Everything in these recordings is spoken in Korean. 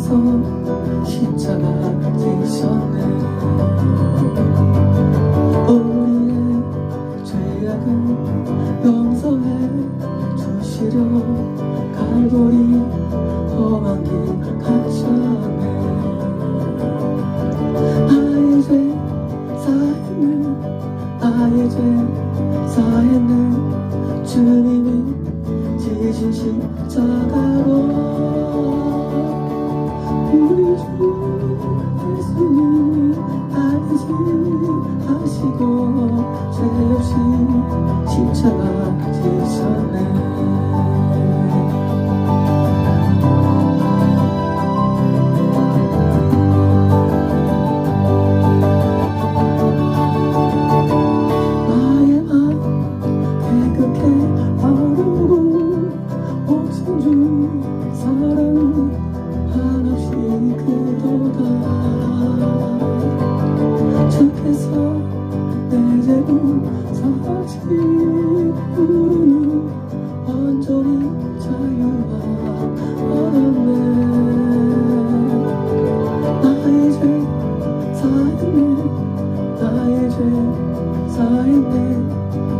앞에서 십자가 지셨네. 우리의 죄악을 용서해 주시려 갈보리 험한 길 가셨네. 나의 죄 사했네, 나의 죄 사했네. 주님이 지신 십자가로 우리 주 예수님 알지 하시고 죄 없이 십자가 지셨네.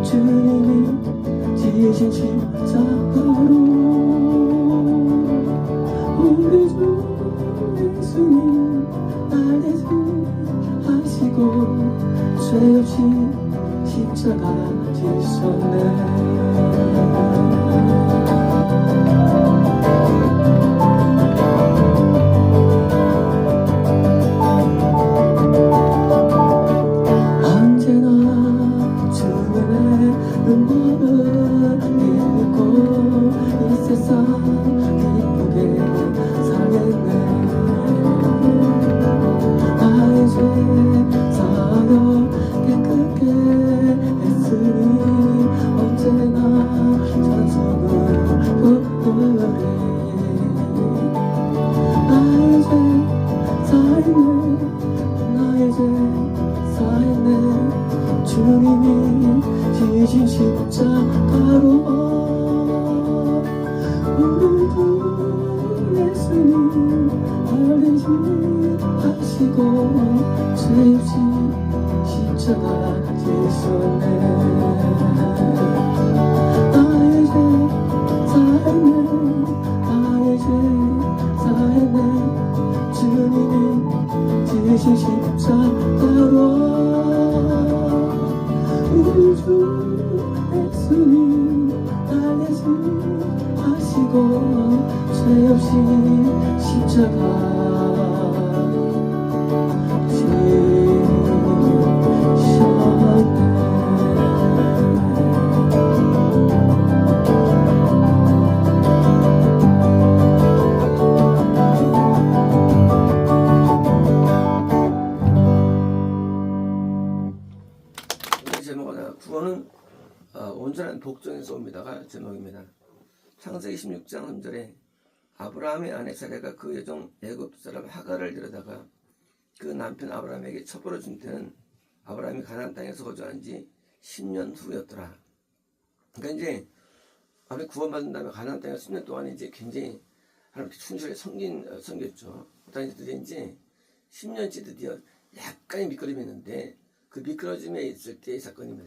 주님이 지신 십자가로 우리 주 예수님 날 대신하시고 죄 없이 십자가 지셨네. 주님이 지신 십자가로 우리 주 예수님 날 대신하시고 죄 없이 십자가 지셨네. 나의 죄 사했네, 나의 죄 사했네. 주님이 지신 십자가로 우리 주 예수님 날 대신하시고 죄 없이 십자가 제목은 구원은 온전한 복종에서 옵니다가 제목입니다. 창세기 16장 3절에 아브라함의 아내 사레가 그 여종 애굽 사람 하갈을 데려다가 그 남편 아브라함에게 첩보를 준 때는 아브라함이 가나안 땅에서 거주한 지 10년 후였더라. 그러니까 이제 아브라함이 구원받은 다음에 가나안 땅에서 10년 동안 이제 굉장히 하나님께 충실히 섬겼죠. 그다음에 드디어 이제 10년째 드디어 약간의 미끄럼이 있는데 그 미끄러짐에 있을 때의 사건입니다.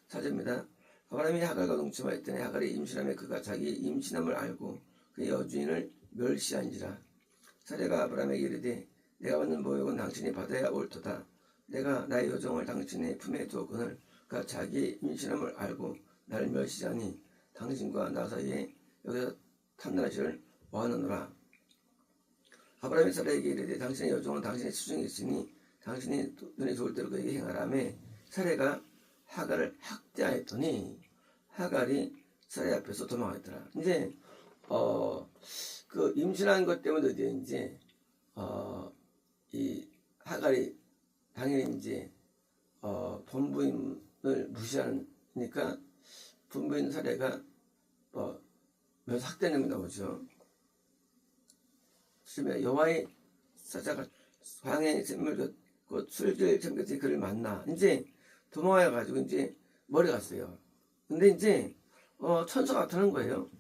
사절입니다. 아브라함이 하갈과 동침하였더니 하갈이 임신함에 그가 자기 임신함을 알고 그 여주인을 멸시한지라. 사레가 아브라함에게 이르되 내가 받는 모욕은 당신이 받아야 옳도다. 내가 나의 여종을 당신의 품에 두었거늘 그가 자기 임신함을 알고 나를 멸시하니 당신과 나 사이에 여기서 탐난하시를 원하노라. 아브라함이 사레에게 이르되 당신의 여종은 당신의 수중에 있으니 당신이 눈에 좋을 대로 그에게 행하라매 사레가 하갈을 학대하였더니 하갈이 사레 앞에서 도망하였더라. 이제 그 임신한 것 때문에 이제 이 하갈이 당연히 이제 본부인을 무시하니까 본부인 사레가 몇 학대는 나오죠. 여호와의 사자가 광야의 샘물 그 술길 참견에 그를 만나 이제 도망해 가지고 이제 머리 갔어요. 근데 이제 천사가 나타난 거예요.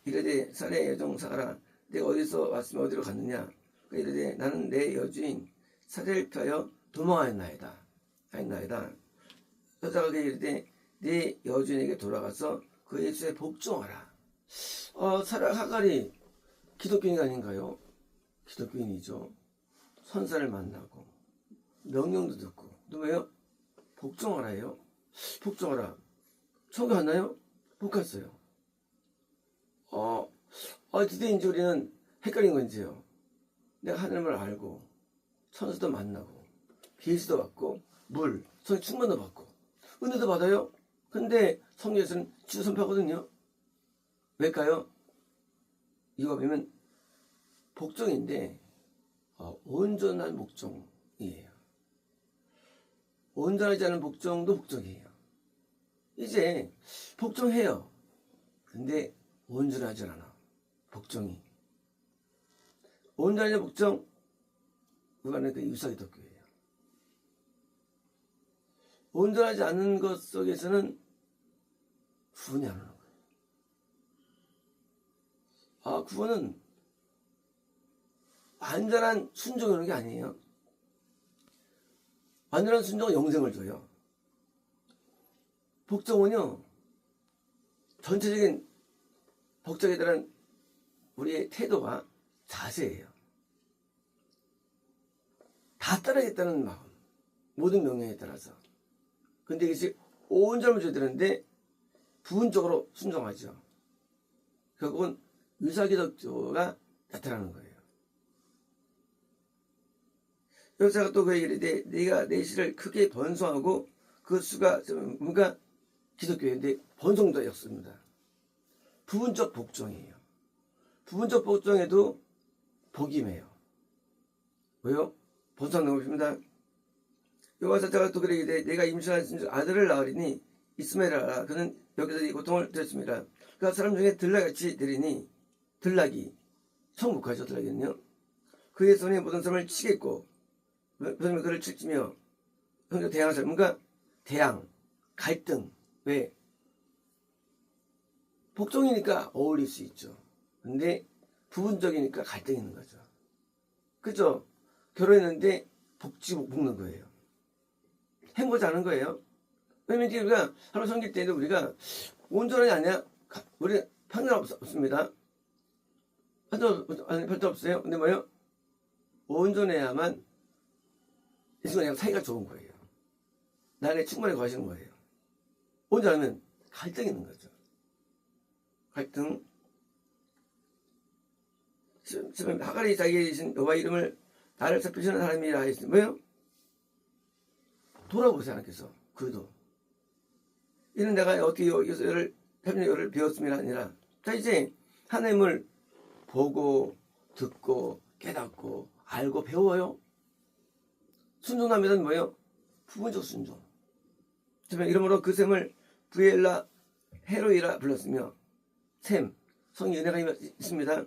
이르되 사레의 여종 사라 내가 어디서 왔으면 어디로 갔느냐. 이르되 나는 내 여주인 사례를 피하여 도망하였나이다. 하였나이다. 여자가 이르되 네 여주인에게 돌아가서 그의 수에 복종하라. 사라 하갈이 기독교인 아닌가요? 기독교인이죠. 선사를 만나고 명령도 듣고 또 뭐예요? 복종하라예요. 복종하라. 천국 갔나요? 못 갔어요. 드디어 이제 우리는 헷갈린 건지요. 내가 하나님을 알고 천사도 만나고 계시도 받고 물, 성령 충만도 받고 은혜도 받아요. 근데 성경에서는 지도 선포하거든요. 왜일까요? 이거 보면 복종인데 온전한 복종이에요. 온전하지 않은 복종도 복종이에요. 이제 복종해요. 근데 온전하지 않아. 복종이. 온전한 복종, 그거는 그 유사기독교예요. 온전하지 않은 것 속에서는 구원이 안 오는 거예요. 구원은 완전한 순종이 오는 게 아니에요. 완전한 순종은 영생을 줘요. 복종은요, 전체적인 복종에 대한 우리의 태도와 자세예요. 다 따르겠다는 마음, 모든 명령에 따라서. 근데 이것이 온전함을 줘야 되는데 부분적으로 순종하죠. 결국은 유사기독교가 나타나는 거예요. 여자가 또 그 얘기를 해, 네가 내 씨를 크게 번성하고 그 수가 뭔가 기독교인데 번성도 였습니다. 부분적 복종이에요. 부분적 복종에도 복임해요. 왜요? 번성하는 것입니다. 여호와사자가 또 그러게 돼 내가 임신한 아들을 낳으리니 이스마엘아 그는 여기서 이 고통을 들었습니다. 그 사람 중에 들락같이 되리니 들락이 천국하죠. 들락이는요. 그의 손에 모든 사람을 치겠고 그러면 그를 칠지며 대항할 사람 뭔가 대항 갈등 왜? 복종이니까 어울릴 수 있죠. 근데 부분적이니까 갈등이 있는 거죠. 그죠? 결혼했는데 복지 묶는 거예요. 행복하지 않은 거예요. 왜냐면 이제 우리가 하나님 섬길 때도 우리가 온전하지 않냐? 우리 판단 없습니다. 판단 없어요. 근데 뭐예요? 온전해야만 이 순간 사이가 좋은 거예요. 나에 충만히 거하시는 거예요. 온전하면 갈등이 있는 거죠. 갈등. 지금 하갈이 자기의 이신 여호와 이름을 나를 살피시는 사람이라 했으니 뭐예요? 돌아보세요. 하나님께서 그도 이는 내가 어떻게 여기서 열을 배웠음이라 아니라 자 이제 하나님을 보고 듣고 깨닫고 알고 배워요. 순종하면 뭐예요? 부분적 순종. 이러므로 그 셈을 부엘라 헤로이라 불렀으며 셈 성의 은혜가 있습니다.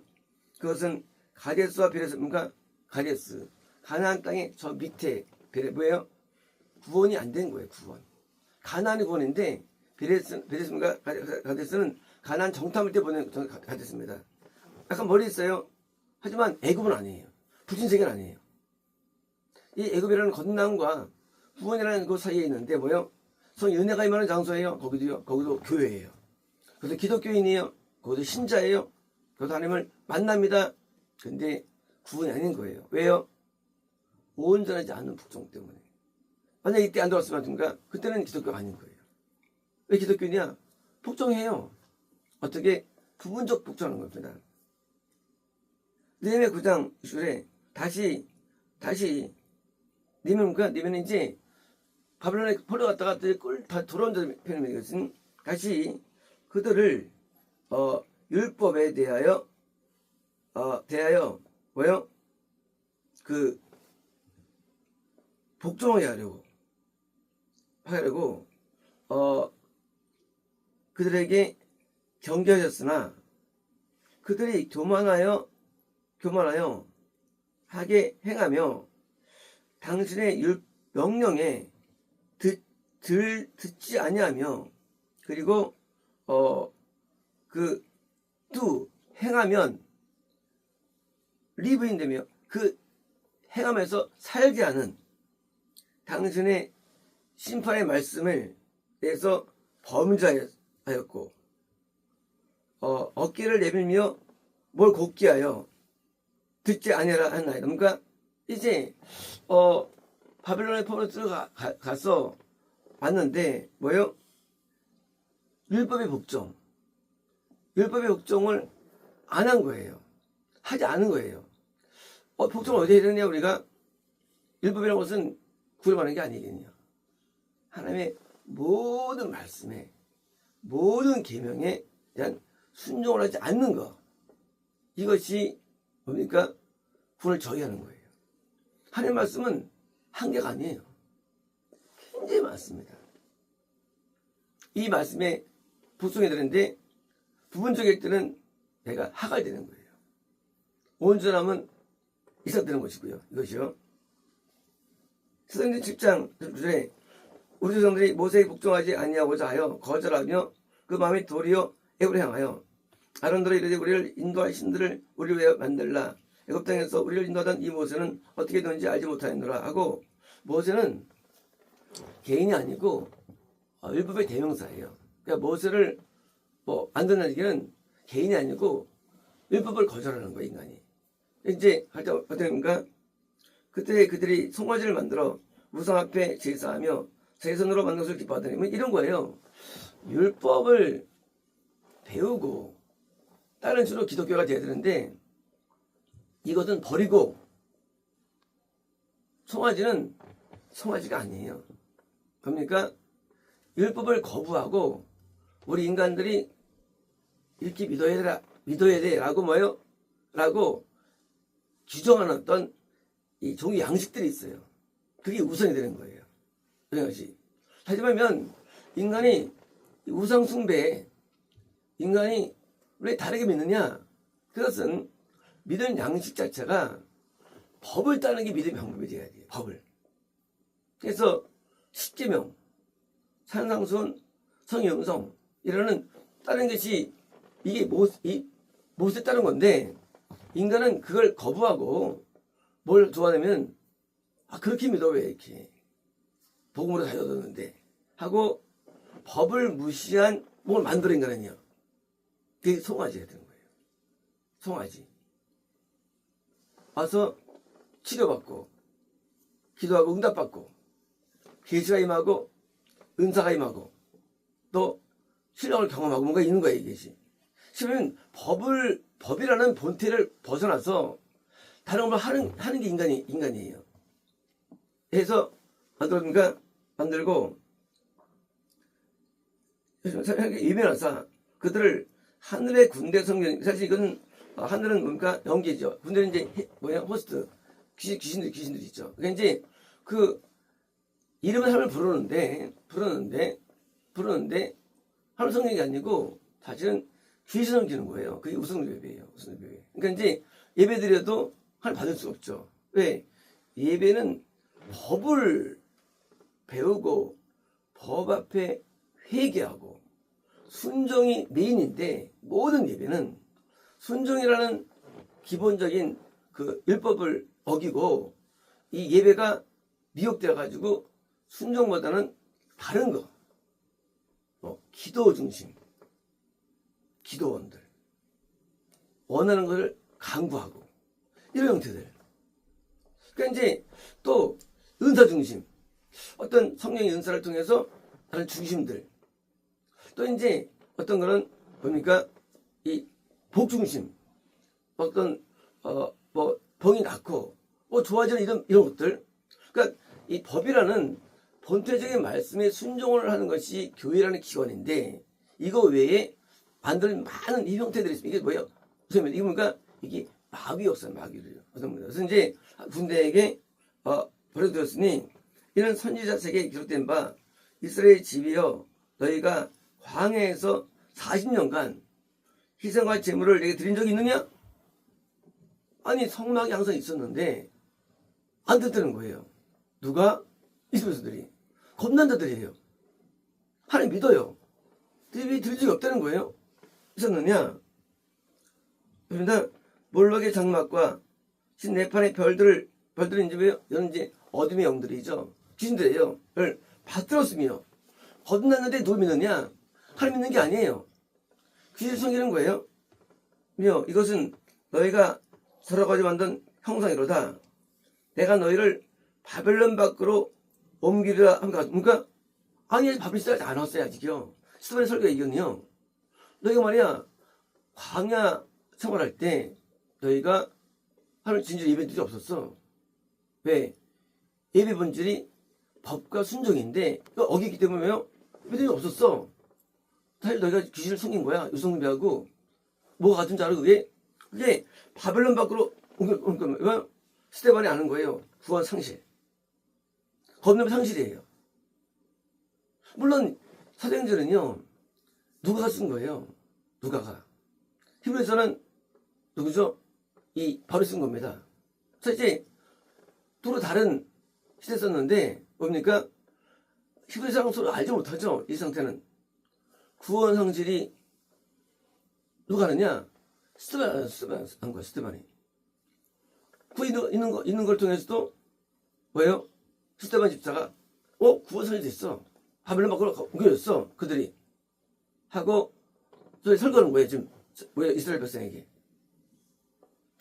그것은 가데스와 베레스 뭔가 가데스 가나안 땅의 저 밑에 뭐예요? 구원이 안 된 거예요. 구원. 가나안이 구원인데 베레스가 가데스는 가나안 정탐할 때 보낸 가데스입니다. 약간 멀리 있어요. 하지만 애굽은 아니에요. 부진세계는 아니에요. 이 애굽이라는 건너남과 구원이라는 그 사이에 있는데 뭐예요? 성의 은혜가 임하는 장소예요. 거기도 교회예요. 그래서 기독교인이에요. 거기도 신자예요. 그래서 하나님을 만납니다. 근데 구원이 아닌 거예요. 왜요? 온전하지 않은 복종 때문에. 만약 이때 안 들어왔으면 어떡합니까? 그때는 기독교가 아닌 거예요. 왜 기독교냐? 복종해요. 어떻게? 부분적 복종하는 겁니다. 느헤미야 9장 6절에 다시 느헤미야는 이제 바벨론에 폴려갔다가 돌아온 자 표현입니다. 이것은 다시 그들을 율법에 대하여 뭐요? 그 복종하게 하려고 그들에게 경계하셨으나 그들이 교만하여 하게 행하며 당신의 명령에 듣지 아니하며 그리고 또 행하면 리브인되며 그 행함에서 살게 하는 당신의 심판의 말씀을 내서 범죄하였고 어깨를 내밀며 뭘 곱게 하여 듣지 아니하라 한나이다. 그러니까 이제 바벨론의 포로로 들어가서 왔는데 뭐예요? 율법의 복종을 안 한 거예요. 하지 않은 거예요. 복종을 어디에 해야 되느냐? 우리가 율법이라는 것은 구름하는 게 아니거든요. 하나님의 모든 말씀에 모든 계명에 대한 순종을 하지 않는 것, 이것이 뭡니까? 구원을 저해하는 거예요. 하나님의 말씀은 한계가 아니에요. 굉장히 많습니다. 이 말씀에 복종해야 되는데 부분적일 때는 내가 하갈되는 거예요. 온전함은 이삭되는 것이고요. 이것이요. 사도행전 10장 9절에 우리 조상들이 모세에게 복종하지 아니하고자 하여 거절하며 그 마음이 도리어 애굽을 향하여 아론들이 이르되 우리를 인도할 신들을 우리를 위하여 만들라. 애굽 땅에서 우리를 인도하던 이 모세는 어떻게 되는지 알지 못하였노라 하고, 모세는 개인이 아니고 율법의 대명사예요. 그러니까 모세를 만드는 얘기는 개인이 아니고 율법을 거절하는 거예요, 인간이. 이제 어떻게인가? 그때 그들이 송아지를 만들어 우상 앞에 제사하며 제 손으로 만든 것을 기뻐하더니 뭐 이런 거예요. 율법을 배우고 다른 주로 기독교가 돼야 되는데 이것은 버리고, 송아지는 송아지가 아니에요. 그러니까 율법을 거부하고 우리 인간들이 이렇게 믿어야 돼 라고 뭐예요? 라고 규정하는 어떤 이 종교 양식들이 있어요. 그게 우선이 되는 거예요. 그것이. 하지만 인간이 우상 숭배에 인간이 왜 다르게 믿느냐? 그것은 믿음 양식 자체가 법을 따르는 게 믿음의 방법이 돼야 돼요. 법을. 그래서 십계명, 산상수훈, 성영성 이러는 따르는 것이 이게 못에 따른 건데, 인간은 그걸 거부하고 뭘 좋아하냐면 그렇게 믿어 왜 이렇게 복음으로 다 얻었는데 하고 법을 무시한 뭘 만들어 인간은요. 그게 송아지가 되는 거예요. 송아지. 와서 치료받고 기도하고 응답받고 계시가 임하고 은사가 임하고 또 신령을 경험하고 뭔가 있는 거예요. 이것이. 그러면 법이라는 본태를 벗어나서 다른 걸 하는 게 인간이에요. 그래서 만들고 예배하사 그들을 하늘의 군대 성경, 사실 이건 하늘은 뭔가 연기죠. 군대는 이제 호스트 귀신들이 있죠. 그러니까 이제 그 이름은 하나님을 부르는데 하나님 성령이 아니고 사실은 귀신을 섬기는 거예요. 그게 우상 예배예요. 그러니까 이제 예배 드려도 하나님 받을 수 없죠. 왜? 예배는 법을 배우고 법 앞에 회개하고 순종이 메인인데, 모든 예배는 순종이라는 기본적인 그 율법을 어기고 이 예배가 미혹되어 가지고 순종보다는 다른 거, 기도 중심, 기도원들 원하는 것을 강구하고 이런 형태들. 그러니까 이제 또 은사 중심, 어떤 성령의 은사를 통해서 다른 중심들, 또 이제 어떤 거는 뭡니까? 이 복 중심, 어떤 병이 낫고 좋아지는 이런 것들. 그러니까 이 법이라는 본태적인 말씀에 순종을 하는 것이 교회라는 기관인데, 이거 외에 만들 많은 이 형태들이 있습니다. 이게 뭐예요? 이게 뭔가 이게 마귀 역사는 마귀를요. 그래서 이제 군대에게 버려두었으니 이는 선지자 세계에 기록된 바 이스라엘 집이여 너희가 광야에서 40년간 희생과 제물을 내게 드린 적이 있느냐? 아니, 성막이 항상 있었는데 안 듣더는 거예요. 누가? 이스라엘 백성들이. 겁난 자들이에요. 하나님 믿어요. 왜 드린 적이 없다는 거예요? 있었느냐? 그런데 몰락의 장막과 14판의 별들은 이제 왜요? 이런 이제 어둠의 영들이죠. 귀신들이에요. 를 받들었으며 거듭났는데 누굴 믿느냐? 하나님 믿는 게 아니에요. 귀신을 섬기는 거예요. 이것은 너희가 서로 가지 만든 형상이로다. 내가 너희를 바벨론 밖으로 옮기리라 한 것 같습니까? 아니, 바벨론 시대가 안 왔어요, 아직요. 스테반의 설교가 이거는요. 너희가 말이야, 광야 생활할 때 너희가 하나님 진짜 예배들이 없었어. 왜? 예배 본질이 법과 순종인데 이거 어기기 때문에 왜요? 예배들이 없었어. 사실 너희가 귀신을 숨긴 거야. 유성비하고 뭐가 같은 줄 알아? 그게 바벨론 밖으로 옮겨 스테반이 아는 거예요. 구원 상실. 겁냄 상실이에요. 물론 사도행전은요. 누가가 쓴 거예요. 누가가. 히브리서는 누구죠? 이 바울이 쓴 겁니다. 사실 두루 다른 시대 썼는데 뭡니까? 히브리서랑 서로 알지 못하죠. 이 상태는. 구원 상실이 누가 하느냐? 스테반이 한 거야. 스테반이. 그 있는 걸 통해서도 뭐예요? 스테반 집사가 구원 상실이 됐어. 바벨론 밖으로 옮겨졌어. 그들이 하고 저희 설교는 뭐예요? 지금 뭐예요? 이스라엘 백성에게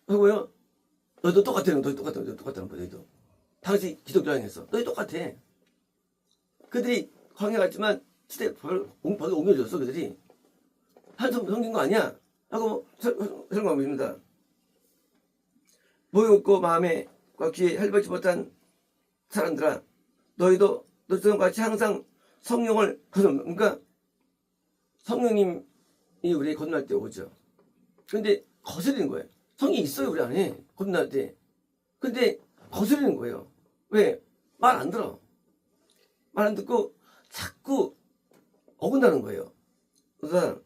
하고요. 너희도 똑같다는 거. 너희도 당시 기독교 여행했어. 너희 똑같아. 그들이 광야 갔지만 시대 바로 옮겨졌어. 그들이 한숨 섬긴 거 아니야? 하고 설명합니다. 목이 없고 마음에 귀에 헬벌지 못한 사람들아, 너희도 너희처럼 같이 항상 성령을 그러니까 성령님이 우리 거듭날 때 오죠. 근데 거스리는 거예요. 성이 있어요, 우리 안에 거듭날 때. 근데 거스리는 거예요. 왜? 말 안 들어. 말 안 듣고 자꾸 어긋나는 거예요. 그래서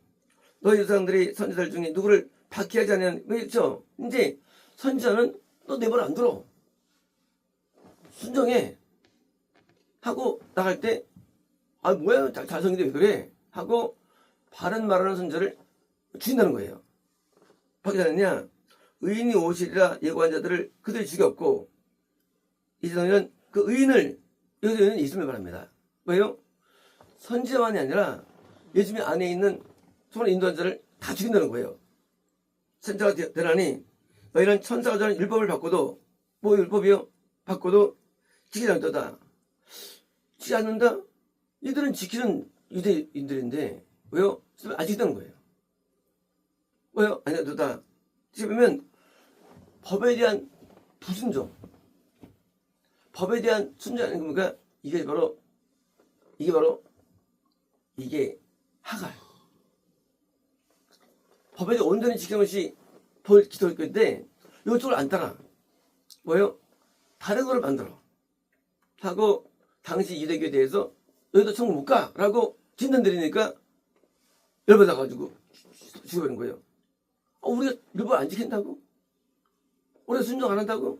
너희 사람들이 선지자들 중에 누구를 박해하지 않으면 그렇죠? 이제 선지자는 너 내 말 안 들어. 순종해. 하고 나갈 때 뭐야 잘성인데 왜 그래? 하고 바른 말하는 선지자를 죽인다는 거예요. 박해하느냐? 의인이 오시리라 예고한 자들을 그들이 죽였고 이제 너희는 그 의인을 여기서 예수님을 말합니다. 왜요? 선지자만이 아니라 예수님 안에 있는 손을 인도한 자를 다 죽인다는 거예요. 선지자가 되라니 너희는 천사가 전한 율법을 바꿔도 뭐 율법이요? 바꿔도 지키지 않는다. 지키지 않는다? 이들은 지키는 유대인들인데 왜요? 안 지킨다는 거예요. 왜요? 아니야, 너다. 지금 법에 대한 부순종, 법에 대한 순종하는 겁니까? 이게 바로 이게 하갈. 법에 대해 온전히 지키는 것이 기독교인데 이쪽을 안 따라. 뭐예요? 다른 거를 만들어. 하고 당시 유대교에 대해서 너희도 천국 못 가! 라고 진단드리니까 열받아가지고 죽여버린 거예요. 우리가 율법 안 지킨다고? 우리가 순종 안 한다고?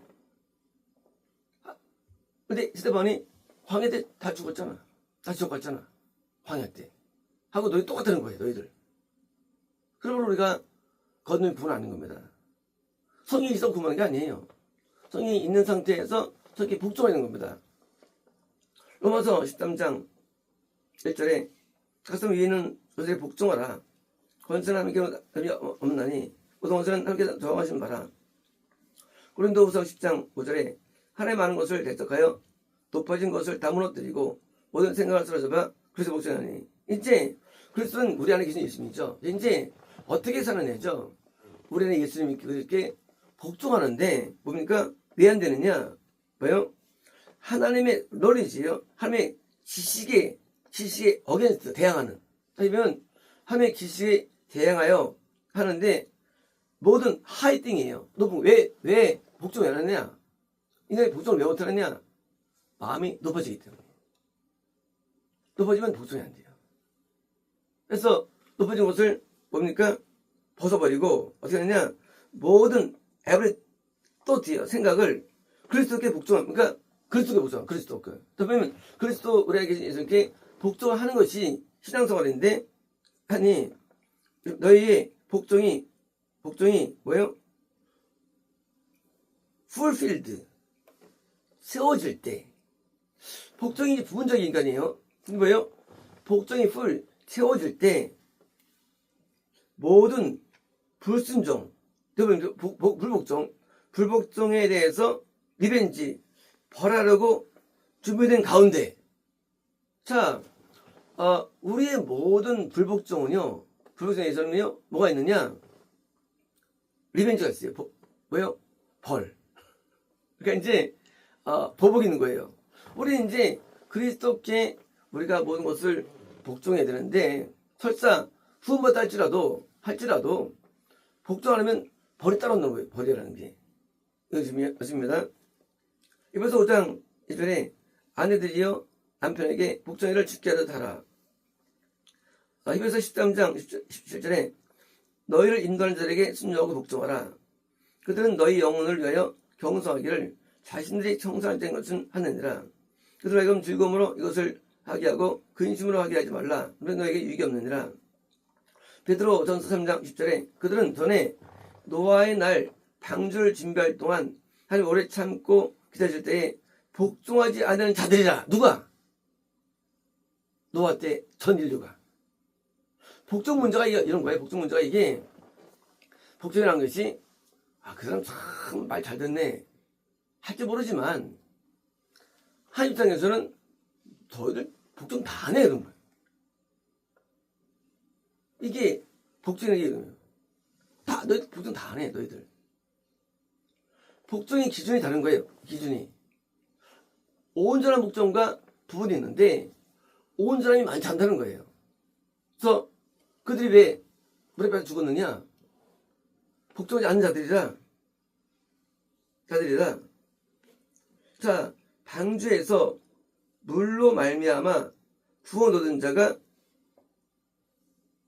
근데 스테반이 광야 때 다 죽었잖아. 다 지옥갔잖아. 광야 때. 하고 너희 똑같다는 거예요. 너희들. 그러므로 우리가 거듭남이 구원하는 겁니다. 성이 있어 구원하는 게 아니에요. 성이 있는 상태에서 저렇게 복종하는 겁니다. 로마서 13장 1절에 가슴 위에는 요새 복종하라. 권세는 함께 없나니 고동원세는 함께 저항하신 바라. 고린도후서 10장 5절에 하나님 많은 것을 대적하여 높아진 것을 다 무너뜨리고 모든 생각을 쓰러져봐 그리스도 복종하니. 이제 그리스도는 우리 안에 계신 예수님이죠. 이제 어떻게 사는 애죠? 우리 안에 예수님이 이렇게 복종하는데 뭡니까? 왜 안 되느냐? 뭐요? 하나님의 노리지요. 하나님의 지식에 어게인스트 대항하는. 아니면 하나님의 지식에 대항하여 하는데 모든 하이띵이에요. 높은 왜 복종을 안 하느냐? 인간이 복종을 왜 못하느냐? 마음이 높아지기 때문에. 높아지면 복종이 안 돼요. 그래서 높아진 것을 뭡니까? 벗어버리고 어떻게 하느냐? 모든 에브리 또트요 생각을 그리스도께 복종합니다. 그러니까 그리스도께 복종합니다. 그리스도께. 더 보면 그리스도 우리에게 이렇게 복종을 하는 것이 신앙생활인데 아니 너희의 복종이 뭐예요? fulfilled, 세워질 때. 복종이 이제 부분적인 인간이에요. 근데 뭐예요? 복종이 full, 채워질 때 모든 불순종, 불복종에 대해서 리벤지, 벌하려고 준비된 가운데, 자, 우리의 모든 불복종은요, 불복종에서는요, 뭐가 있느냐? 리벤지가 있어요. 뭐요? 벌. 그러니까 이제, 보복이 있는 거예요. 우리는 이제 그리스도께 우리가 모든 것을 복종해야 되는데, 설사 후원받다 할지라도, 복종 안 하면 벌이 따라온다는 거예요. 벌이라는 게. 이것입니다. 이번서 5장 1절에 아내들이여 남편에게 복종일을 지켜야 하라. 히브리서 13장 17절에 너희를 인도하는 자들에게 순종하고 복종하라. 그들은 너희 영혼을 위하여 경성하기를 자신들이 청산된 것은 하느니라. 그들아 이건 즐거움으로 이것을 하게 하고 근심으로 하게 하지 말라. 그러면 너에게 유익이 없느니라. 베드로 전서 3장 10절에 그들은 전에 노아의 날 방주를 준비할 동안 하나님 오래 참고 기다릴 때에 복종하지 않은 자들이라. 누가? 노아 때 전 인류가. 복종 문제가 이런 거예요. 복종 문제가 이게 복종이라는 것이 그 사람 참 말 잘 듣네 할지 모르지만 한 입장에서는 너희들 복종 다 안 해 그런 거예요. 이게 복종의 얘기예요. 너희들 복종 다 안 해 너희들. 복종의 기준이 다른 거예요. 기준이. 온전한 복종과 부분이 있는데 온전함이 많지 않다는 거예요. 그래서 그들이 왜 물에 빠져 죽었느냐? 복종하지 않는 자들이라. 자, 방주에서 물로 말미암아 구원 얻은 자가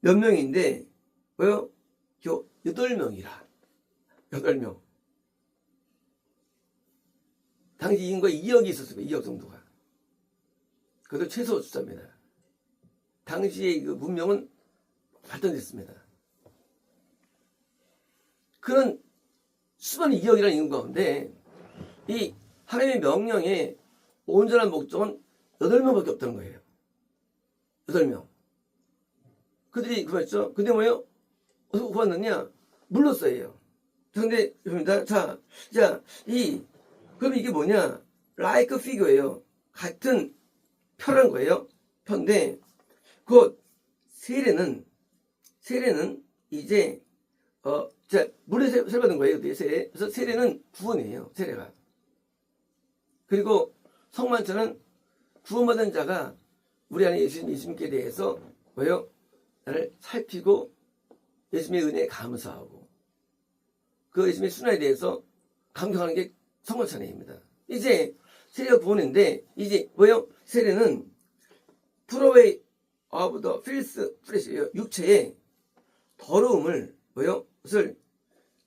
몇 명인데 왜요? 8명이라. 8명. 당시 인구가 2억이 있었어요. 2억 정도가. 그것도 최소 숫자입니다. 당시의 그 문명은 발전됐습니다. 그런 수많은 2억이라는 인구 가운데 이 하나님의 명령에 온전한 목적은 8명밖에 없다는 거예요. 8명. 그들이 구했죠. 근데 뭐예요? 어디서 구했느냐? 물로써예요. 그런데 여러분들 자, 그럼 이게 뭐냐? like figure예요. 같은 표란 거예요. 표인데 곧 세례는 이제 물에 세 받은 거예요. 세례. 그래서 세례는 구원이에요. 세례가. 그리고 성만찬은 구원받은 자가 우리 안에 예수님께 대해서 뭐예요? 나를 살피고 예수님의 은혜에 감사하고 그 예수님의 순환에 대해서 감격하는 게 성만찬회입니다. 이제 세례가 구원인데 이제 뭐예요? 세례는 프로웨이 of the filth flesh예요. 육체의 더러움을 뭐예요? 그것을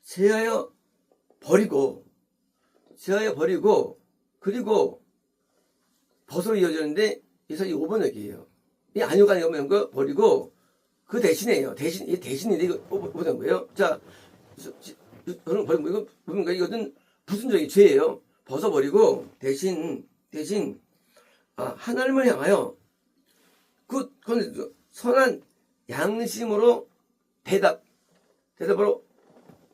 제하여 버리고 그리고 벗으로 이어지는데 이서 5번 얘기예요. 이 안유가 아니면 거 버리고 그 대신이에요. 대신인데 이거 보는 거예요. 자, 저는 버리고 이거 뭡니까? 이거는 불순종의 죄예요. 벗어버리고 대신 하나님을 향하여 그건 선한 양심으로 대답으로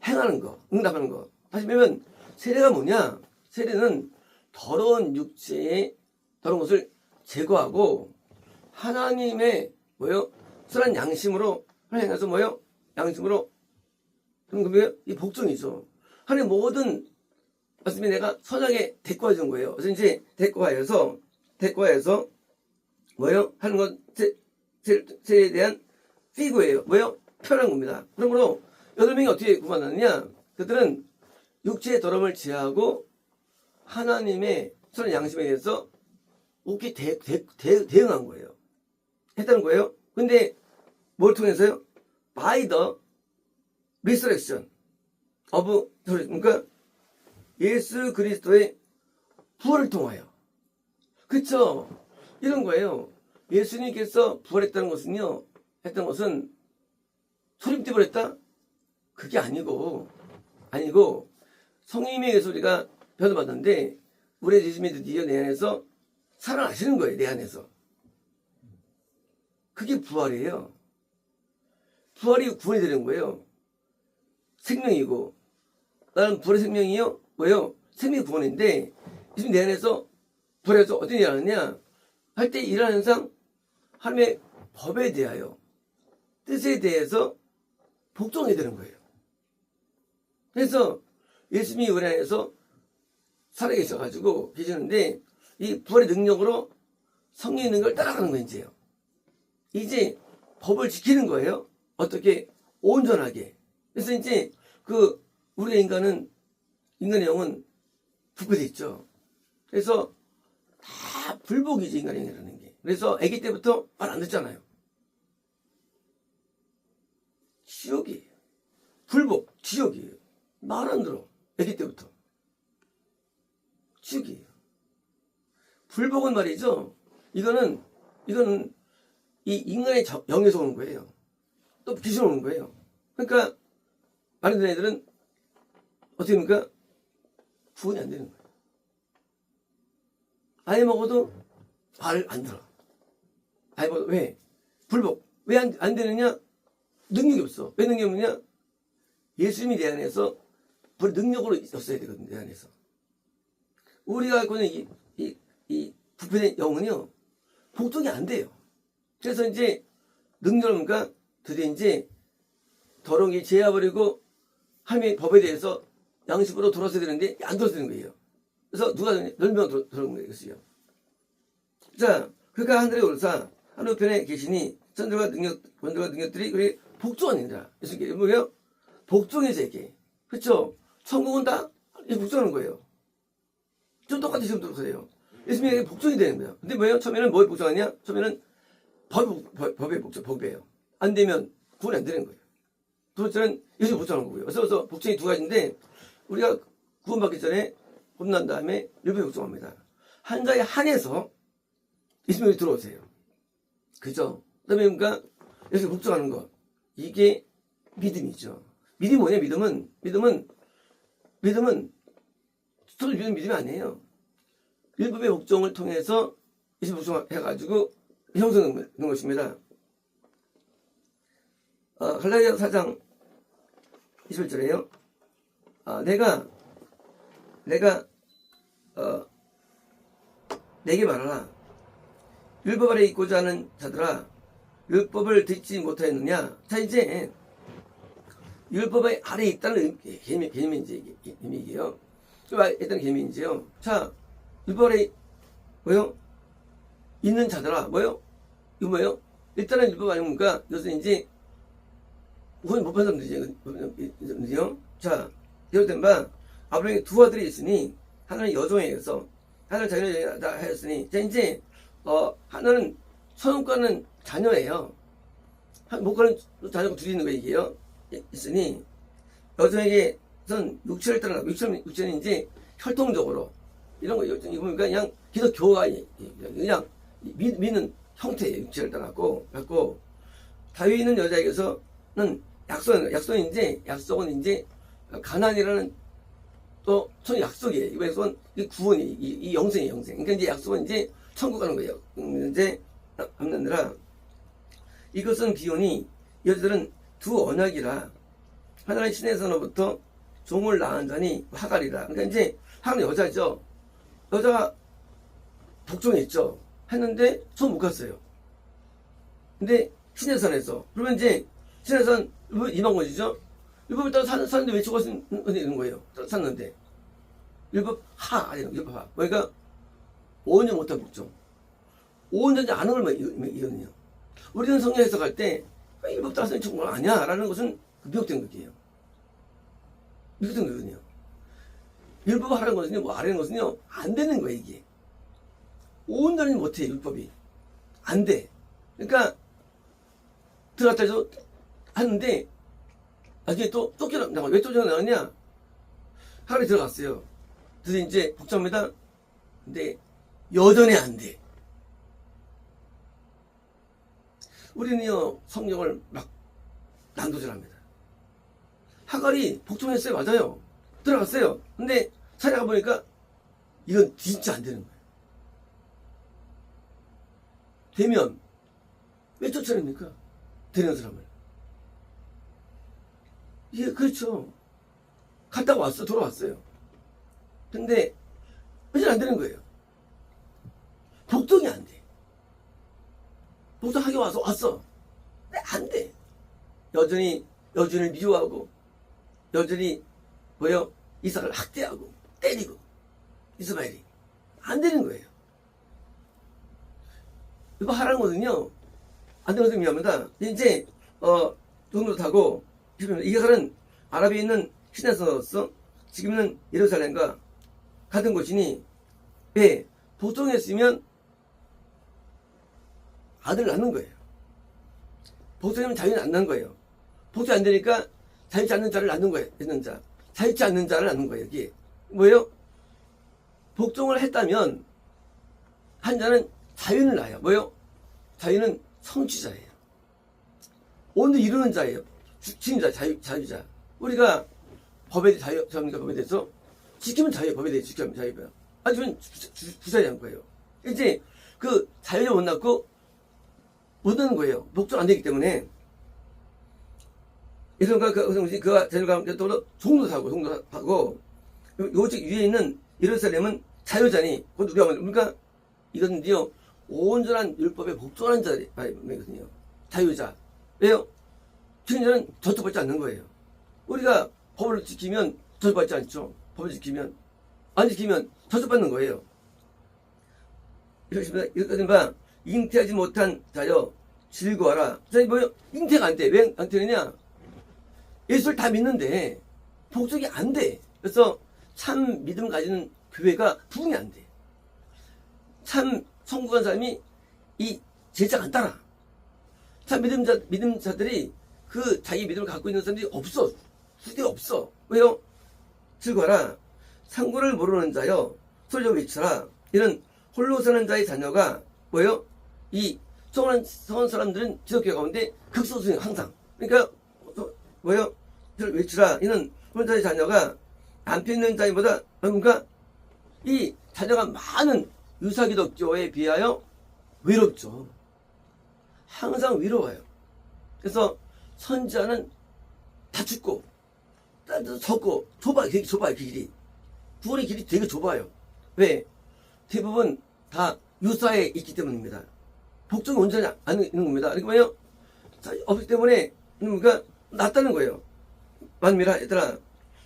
행하는 거, 응답하는 거. 다시 말하면 세례가 뭐냐? 세례는 더러운 육체의 더러운 것을 제거하고 하나님의 뭐요? 선한 양심으로 행해서 뭐요? 양심으로 그럼 뭐예요? 이 복종이죠. 하나님 모든 말씀이 내가 선하게 대꾸해 준 거예요. 그래서 이제 대꾸하여서 뭐요? 하는 건 세례에 대한 피구예요. 뭐요? 편한 겁니다. 그러므로 8명이 어떻게 구원하느냐? 그들은 육체의 더러움을 제하고 하나님의 선한 양심에 대해서 웃기 대응한 거예요. 했다는 거예요. 근데 뭘 통해서요? By the resurrection of 그러니까 예수 그리스도의 부활을 통하여. 그쵸? 이런 거예요. 예수님께서 부활했다는 것은요, 했던 것은 소림 때 부활했다? 그게 아니고 성령님에 의해서 우리가 변호받는데 우리 예수님이 드디어 내 안에서 살아나시는 거예요. 내 안에서. 그게 부활이에요. 부활이 구원이 되는 거예요. 생명이고 나는 부활의 생명이요. 뭐예요? 생명이 구원인데 지금 내 안에서 부활해서 어떤 일을 하느냐 할 때 일하는 항상 하나님의 법에 대하여 뜻에 대해서 복종이 되는 거예요. 그래서 예수님이 우리 안에서 살아계셔가지고 계시는데 이 부활의 능력으로 성령 있는 걸 따라가는 거예요. 이제 법을 지키는 거예요. 어떻게? 온전하게. 그래서 이제 우리의 인간의 영은 부패되어 있죠. 그래서 다 불복이지, 인간의 영이라는 게. 그래서 아기 때부터 말 안 듣잖아요. 지옥이에요. 불복, 지옥이에요. 말 안 들어. 아기 때부터. 지옥이에요. 불복은 말이죠. 이거는 이 인간의 영에서 오는 거예요. 또 귀신 오는 거예요. 그러니까 많은 애들은 어떻게 됩니까? 구원이 안 되는 거예요. 아예 먹어도 말 안 들어. 아예 먹어도 왜? 불복. 왜 안 되느냐? 능력이 없어. 왜 능력이 없느냐? 예수님이 내 안에서 그 능력으로 있었어야 되거든요. 내 안에서. 우리가 갖고 있는 이 부패된 영은요, 복종이 안 돼요. 그래서 이제 능력입니까? 드디어 이제 더러운 게 제해버리고 하나님의 법에 대해서 양식으로 돌아서야 되는데 안 돌아서는 거예요. 그래서 누가 널면 돌아온 거예요. 자, 그러니까 하늘의 오르사 하늘 우편에 계시니 천들과 권들과 능력들이 우리 복종하느니라. 예수님께 뭐예요? 복종해서 이게. 그렇죠? 천국은 다 복종하는 거예요. 좀 똑같이 지금 들어서요. 예수님에게 복종이 되는 거예요. 근데 뭐예요? 처음에는 뭐에 복종하냐? 처음에는 법에 법이에요. 안 되면 구원이 안 되는 거예요. 두 번째는 예수 복종하는 거고요. 그래서 복종이 두 가지인데 우리가 구원받기 전에 혼난 다음에 율법에 복종합니다. 한 가에 한해서 예수님이 들어오세요. 그죠? 그 다음에 그러니까 예수 복종하는 거. 이게 믿음이죠. 믿음이 뭐냐? 믿음은 스토리 믿는 믿음이 아니에요. 율법의 복종을 통해서 예수 복종해가지고 형성하는 것입니다. 갈라디아 4장 21절에요. 내게 말하라. 율법 아래 있고자 하는 자들아, 율법을 듣지 못하였느냐? 자, 이제 율법 아래 있다는 개념이에요. 일단 개념인지요. 자, 율법 아래 뭐요? 있는 자들아, 뭐요? 이거 뭐요? 일단은 율법 아닙니까? 이것은 이제 그건 못 본 사람들이죠. 자, 예로된 바 아브라함의 두 아들이 있으니 하나는 여종에 의해서 하나는 자녀에 하였으니, 자, 이제 하나는 소용과는 자녀예요. 목과는 자녀가 둘이 있는 거 얘기예요. 있으니 여종에게선 육체를 따라 육체는 이제 혈통적으로 이런 거 이거 보니까 그냥 기독교가 그냥 믿는 형태의 육체를 따랐고 갖고 다윗 있는 여자에게서는 약속은 이제 가난이라는 또 전 약속이에요. 이 약속은 이 구원이 이 영생이에요, 영생. 그러니까 이제 약속은 이제 천국 가는 거예요. 이제 남는느라 이것은 비오니 여자들은 두 언약이라 하나는 신에서로부터 종을 낳은 자니 하갈이라. 그러니까 이제 하갈은 여자죠. 여자가 복종했죠. 했는데 손 못 갔어요. 근데 신의 산에서 그러면 이제 신의 산 이방 것이죠. 율법을 따라 사는데 왜 죽었는 거예요. 샀는데 율법 율법 하. 그러니까 5년 못한 복종. 5년째 안 하는 걸 이거든요. 우리는 성경 해석할 때 율법 따라서는 죽은 건 아니야 라는 것은 미혹된 것이에요. 미혹된 거거든요. 율법 하라는 것은요, 뭐 하라는 것은요, 안 되는 거예요, 이게. 5년이 못해, 율법이. 안 돼. 그러니까, 들어갔다 해서 하는데, 나중에 또 쫓겨나가. 왜 쫓겨나갔냐? 하갈이 들어갔어요. 그래서 이제 복잡합니다. 근데, 여전히 안 돼. 우리는요, 성경을 막 난도질합니다. 하갈이 복종했어요. 맞아요. 들어갔어요. 근데 찾아가 보니까 이건 진짜 안 되는 거예요. 되면 왜 쫓아냅니까? 되는 사람을. 예, 그렇죠. 갔다 왔어, 돌아왔어요. 근데 이제 안 되는 거예요. 복종이 안 돼. 복종하기 왔어. 근데 안 돼. 여전히 여준을 미워하고 여전히 뭐요? 이삭을 학대하고 때리고 이스마엘이 안 되는 거예요. 이거 하라는 거거든요. 안 되는 것은 미안합니다. 이제 정도 타고 이삭은 아랍에 있는 시내에서 지금은 예루살렘과 같은 곳이니 왜 복종했으면 아들을 낳는 거예요. 복종하면 자유는 안 낳는 거예요. 복종 안 되니까 자유치 않는 자를 낳는 거예요. 있는 자. 자유치 않는 자를 낳는 거예요. 이게 뭐예요? 복종을 했다면 한 자는 자유를 낳아요. 뭐예요? 자유는 성취자예요. 오늘 이루는 자예요. 주인자, 자유자. 우리가 법에 자유가 법에 대해서 지키면 자유, 법에 대해서 지키면 자유예요. 아니면 부자인 거예요. 이제 그 자유를 못 낳고 못 낳는 거예요. 복종 안 되기 때문에. 예전과 그가 자유가 또 종도하고 요직 위에 있는 예루살렘은 자유자니 그건 우리가 그러니까 이것은요 온전한 율법에 복종하는 자거든요. 자유자. 왜요? 주인자는 저주받지 않는 거예요. 우리가 법을 지키면 저주받지 않죠. 법을 지키면 안 지키면 저주받는 거예요. 이렇습니다. 잉태하지 못한 자여 즐거워라. 뭐요? 잉태가 안 돼. 왜 안 되느냐? 예수를 다 믿는데 복종이 안 돼. 그래서 참 믿음 가지는 교회가 부흥이 안 돼. 참 성공한 사람이 이 제자가 안 따라. 참 믿음자들이 그 자기 믿음을 갖고 있는 사람들이 없어. 후대 없어. 왜요? 즐거워라. 상고를 모르는 자여 소리로 외쳐라. 이는 홀로 사는 자의 자녀가 뭐예요? 이 성한 사람들은 기독교 가운데 극소수예요. 항상. 그러니까 뭐예요? 외치라. 이는 홀로 자의 자녀가 남편 있는 자보다 그러니까 이 자녀가 많은 유사기독교에 비하여 외롭죠. 항상 외로워요. 그래서 선지자는 다 죽고 적고 좁아요. 되게 좁아요. 그 길이. 구원의 길이 되게 좁아요. 왜? 대부분 다 유사에 있기 때문입니다. 복종이 온전히 안 있는 겁니다. 그러니까 뭐예요? 없기 때문에 그러니까 낫다는 거예요. 만미라 얘들아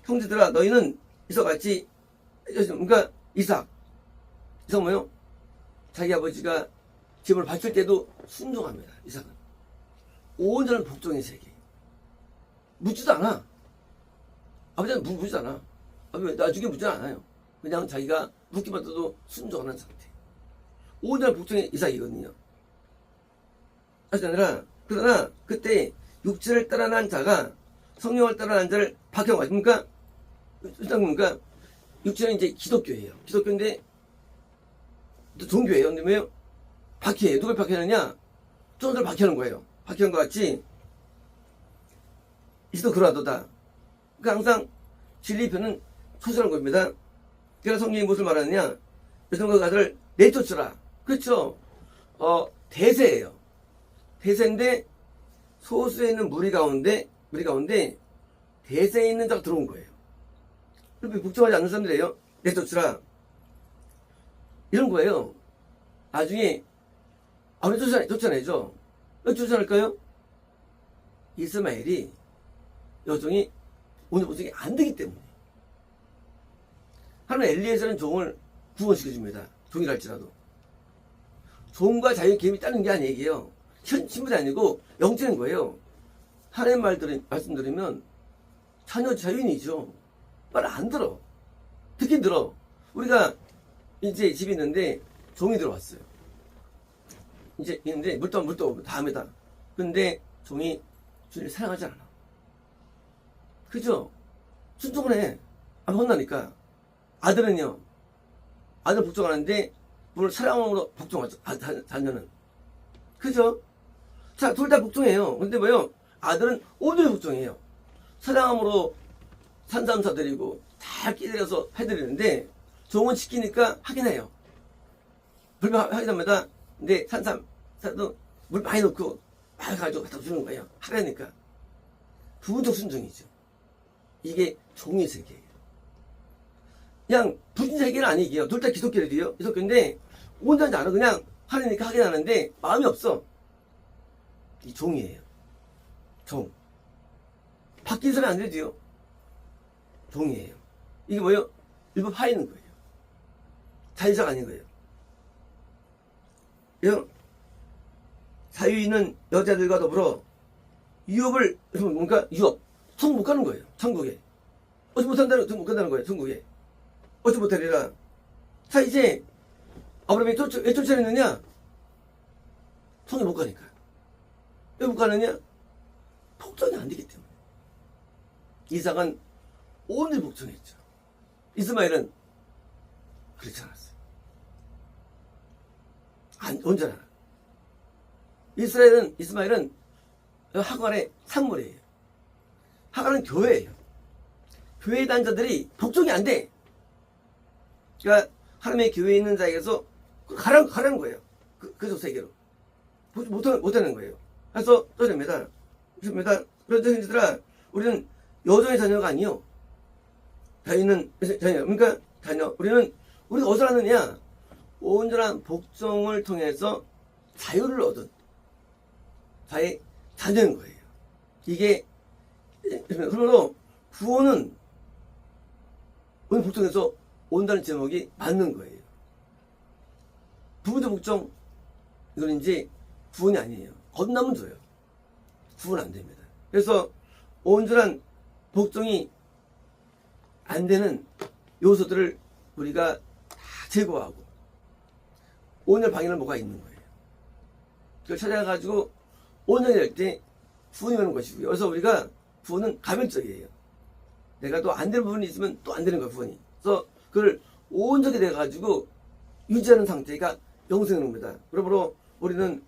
형제들아 너희는 이삭같이 그러니까 이삭 뭐예요? 자기 아버지가 집을 바칠 때도 순종합니다. 이삭은 온전한 복종의 세계. 묻지도 않아. 아버지는 묻지 않아. 나중에 묻지 않아요. 그냥 자기가 묻기만 떠도 순종하는 상태. 온전한 복종의 이삭이거든요. 아시 아니라 그러나 그때 육체를 따라난 자가 성령을 따라난 자를 박해하고 그러니까 그러니까 육체는 이제 기독교예요. 기독교인데 또 종교예요. 근데 왜요? 박해해요. 누굴 박해하느냐? 쫀들 박해하는 거예요. 박해하는 것 같이 이도 그러하도다. 그러니까 항상 진리편은 소설한 겁니다. 그래서 성경이 무엇을 말하느냐? 여성과 아들을 내쫓으라. 그렇죠. 대세예요. 대세인데 소수에 있는 무리 가운데 대세에 있는 자가 들어온 거예요. 그렇게 복종하지 않는 사람들이에요. 내쫓으라. 이런 거예요. 나중에 왜 쫓아내죠? 왜 쫓아낼까요? 이스마엘이 여종이 오늘 복종이 안 되기 때문에. 하나님 엘리에서는 종을 구원시켜줍니다. 종이랄지라도. 종과 자유의 계획이 따는 게 아니에요. 신분이 아니고 영적인 거예요. 하나님 말씀 들으면 자녀 자유인이죠. 말 안 들어. 듣긴 들어. 우리가 이제 집이 있는데 종이 들어왔어요. 이제 있는데 물도 다음에다. 근데 종이 주님을 사랑하지 않아. 그죠? 순종을 해. 안 혼나니까. 아들은요. 아들 복종하는데 물을 사랑으로 복종하죠. 자녀는. 그죠? 자, 둘 다 복종해요. 근데 뭐요? 아들은 온전히 복종해요. 사랑함으로 산삼 사드리고 다 끼들여서 해드리는데 종은 지키니까 하긴 해요. 불만 하긴 합니다. 근데 산삼 사도 물 많이 넣고 많이 가지고 갖다 주는 거예요. 하라니까. 부분적 순종이죠. 이게 종의 세계예요. 그냥 부진 세계는 아니기요. 둘 다 기독교래요. 기독교인데 온전히 알아. 그냥 하라니까 하긴 하는데 마음이 없어. 이 종이에요. 종. 바뀐 사람이 안 되지요. 종이에요. 이게 뭐예요? 일부 파이는 거예요. 자유자가 아닌 거예요. 자유있는 여자들과 더불어 유업을, 뭔가 유업, 성 못 가는 거예요. 천국에. 어찌 못한다는, 못 간다는 거예요. 천국에. 어찌 못하리라. 자, 이제 아브라함이 왜 쫓아냈느냐? 성에 못 가니까. 왜 못 가느냐? 복종이 안 되기 때문에. 이삭은 온전히 복종했죠. 이스마엘은 그렇지 않았어요. 온전히 않아. 이스마엘은 하갈의 산물이에요. 하갈은 교회예요. 교회 단자들이 복종이 안 돼. 그러니까 하나님의 교회에 있는 자에게서 가라는 거예요. 그 세계로. 못하는 거예요. 그래서 떠집니다. 그런데 형제들아, 우리는 여종의 자녀가 아니요. 자녀는 자녀. 그러니까 자녀. 우리가 어디서 하느냐? 온전한 복종을 통해서 자유를 얻은 자의 자녀인 거예요. 이게 그러므로 구원은 오늘 복종에서 온다는 제목이 맞는 거예요. 부분적 복종 이건 이제 구원이 아니에요. 건너면 줘요. 구원 안 됩니다. 그래서 온전한 복종이 안 되는 요소들을 우리가 다 제거하고 온전한 방향을 뭐가 있는 거예요. 그걸 찾아가지고 온전히 될 때 구원이 오는 것이고요. 그래서 우리가 구원은 가변적이에요. 내가 또 안 되는 부분이 있으면 또 안 되는 거예요. 구원이. 그래서 그걸 온전히 돼가지고 유지하는 상태가 영생인 겁니다. 그러므로 우리는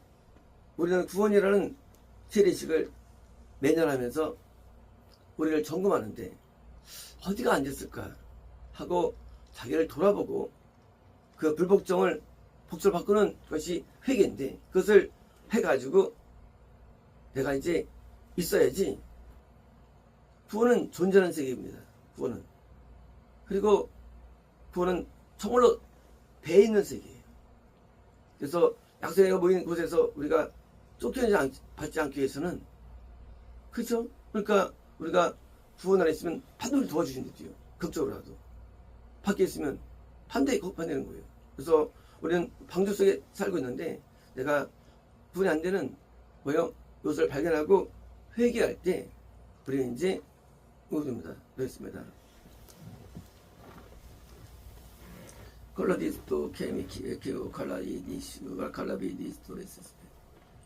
구원이라는 세례식을 매년 하면서 우리를 점검하는데 어디가 안 됐을까 하고 자기를 돌아보고 그 불복종을 복종을 바꾸는 것이 회개인데 그것을 해가지고 내가 이제 있어야지. 구원은 존재하는 세계입니다. 구원은. 그리고 구원은 정말로 배 있는 세계예요. 그래서 약속회가 모이는 곳에서 우리가 쫓겨나지 받지 않기 위해서는 그렇죠? 그러니까 우리가 구원 안에 있으면 반드시 도와주신대요. 극적으로라도. 밖에 있으면 반대에 반대는 거예요. 그래서 우리는 방주 속에 살고 있는데 내가 구원이 안 되는 요소를 발견하고 회개할 때 우리는 이제 이겁니다. 되었습니다. 콜라디스토 케미키에케오 칼라이디슈가 칼라비디스토레스스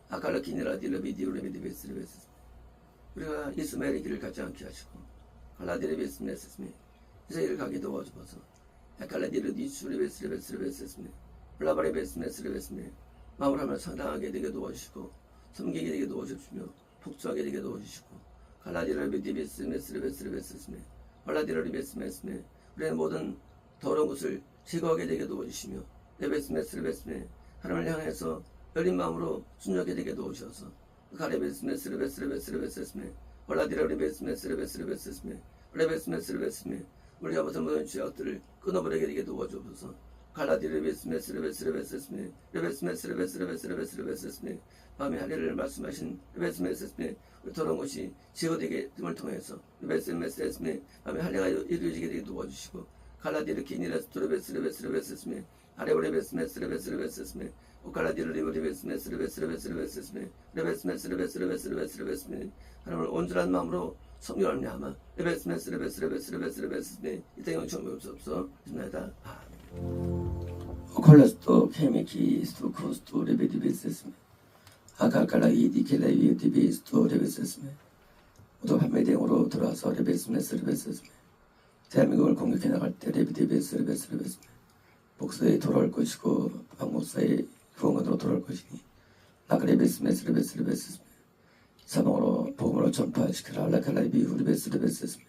아칼라키네라디르비디오레비디베스레베스 우리가 이스마엘의 길을 가지 않게 하시고 칼라디레베스메스스미 이스라엘을 가게 도와주셔서 아칼라디르디슈레베스레베스레베스스미 블라바레베스메스레베스미 마음을 상당하게 되게 도와주시고 섬기게 되게 도와주시며 복주하게 되게 도와주시고 칼라디르비디베스메스레베스레베스스미 칼라디르비베스메스미 우리의 모든 더러운 것을 제거하게 되게 도와주시며 레베스메스레베스메 하나님을 향해서 열린 마음으로 순종하게 되게 도와주셔서 가레베스메스레베스레베스레베스메 홀라디라리베스메스레베스레베스메 레베스메스레베스메 우리 아버지 모든 죄악들을 끊어버리게 되게 도와주셔서 갈라디르베스메스레베스레베스메 레베스메스레베스레베스레베스메 밤에 할례를 말씀하신 레베스메스레베스메 더러운 것이 제거되게 등을 통해서 레베스메스레베스메 밤에 할례가 이루어지게 되게 도와주시고 갈라디르키니라스토레베스레베스레베스메 아레오레베스메스레베스레베스메 오칼라디르리베스메스레베스레베스레베스메 레베스메스레베스레베스레베스메 하나님을 온전한 마음으로 성경을 냐마 레베스메스레베스레베스레베스메 이 땅에 영청 없어 있습니다. 오칼라스토 케미키스토 코스토 레베디베스메 아카칼라이디켈라이디베스토 레베스메 모두 판매대행으로 돌아와서 레베스메스레베스메 대한민국을 공격해 나갈 때 레베디베스레베스메 복수에 돌아올 것이고 박목사의 후원으로 돌아올 것이니 나그레베스메스레베스레베스메 사방으로 복음으로 전파시키라 알라칼라이비 후리베스레베스메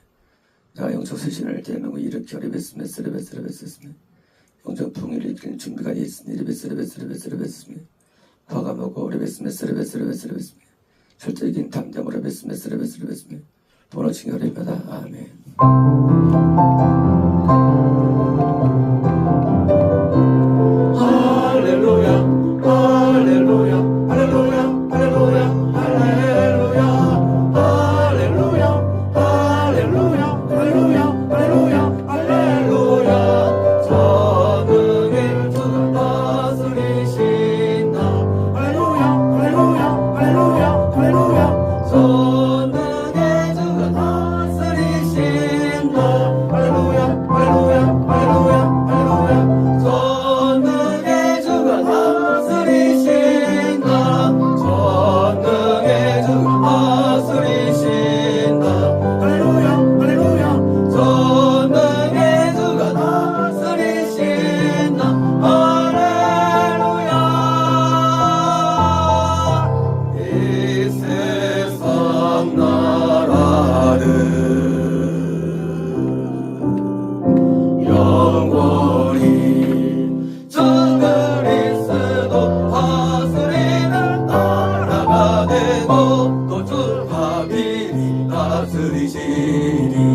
내가 영적 쇄신을 대명고 일으켜 레베스메스레베스레베스메 영적 풍요를 일으키는 준비가 있으니 레베스레베스레베스레베스메 화가 먹고 레베스메스레베스레베스레베스메 절대적인 담대함으로 레베스메스레베스레베스메 번호 칭결입니다. 아멘. 할렐루야 할렐루야 할렐루야 할렐루야 할렐루야 할렐루야 할렐루야 할렐루야 할렐루야 할렐루야 전능의 주가 다스리신다 할렐루야 할렐루야 할렐루야 할렐루야 전능의 주가 다스리신다 할렐루야 할렐루야 할렐루야 할렐루야 전능의 주가 다스리신다 전능의 주가 다스리신다 할렐루야 할렐루야 전능의 주가 다스리신다 할렐루야 이 세상 나라를 영원히 저 그리스도 다스리는 나라가 되고 또 주 하필이 다스리시리